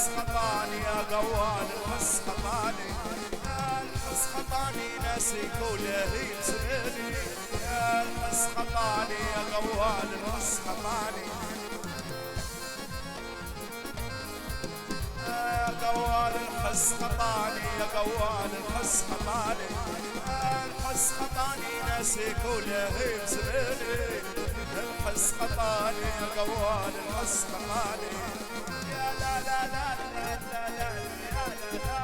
الحس خطاني يا قوال الحس خطاني، الحس خطاني ناسي كوله يسرني، يا الحس خطاني يا قوال الحس خطاني، يا قوال الحس خطاني يا قوال الحس خطاني، الحس خطاني ناسي كوله يسرني، الحس خطاني يا قوال الحس خطاني، يا لا لا لا لا لا لا يا لا لا.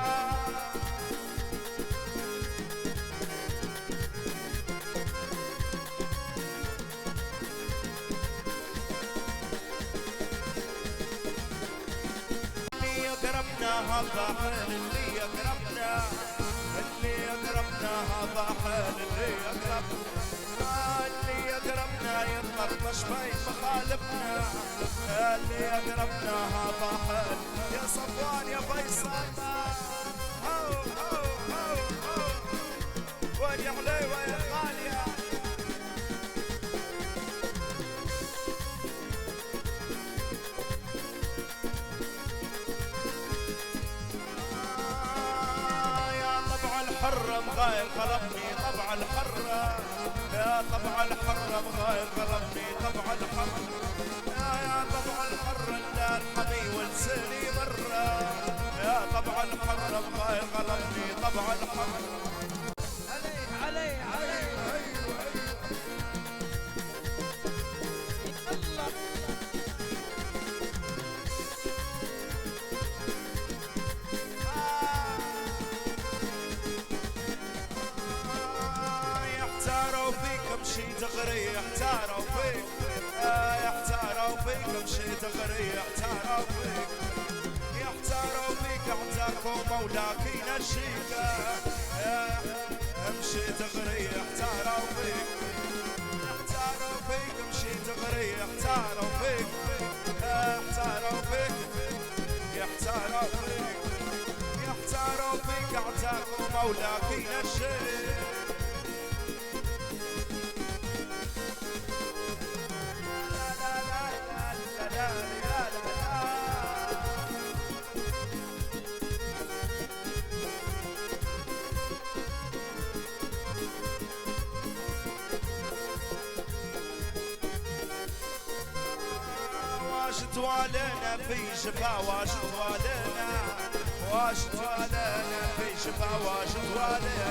اللي يقربنا هذا حال اللي يقربنا، اللي يقربنا هذا حال اللي يقربنا، اللي يقربنا يطرطش بين مخالفنا، اللي يقربنا هذا حال يا صفوان يا فيصل، هو هو هو هو وين يا حليوه يا غاليه. الحرة مغاير غلبني طبع الحرة، يا طبع الحرة مغاير غلبني طبع الحرة، يا طبع الحرة لا الحمي ولساني مرة، يا طبع الحرة مغاير غلبني طبع الحرة. عليه عليه عليه امشي تغري احتاروا فيك، يحتاروا فيك امشي تغري احتاروا فيك، يحتاروا فيك اعطاكم مولاك ينشيك، امشي تغري احتاروا فيك، يحتاروا فيك امشي تغري احتاروا فيك، يحتاروا فيك يحتاروا فيك، يحتاروا فيك اعطاكم مولاك ينشيك. واشت والنا في شفا واشت والنا، واشت والنا في شفا واشت والنا،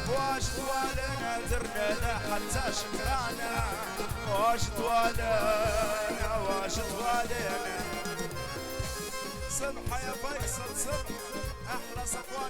واشت والنا درنا له حتى شكرانا، واشت والنا واشت والنا. سمحة يا فيصل سمح احلى صفوان.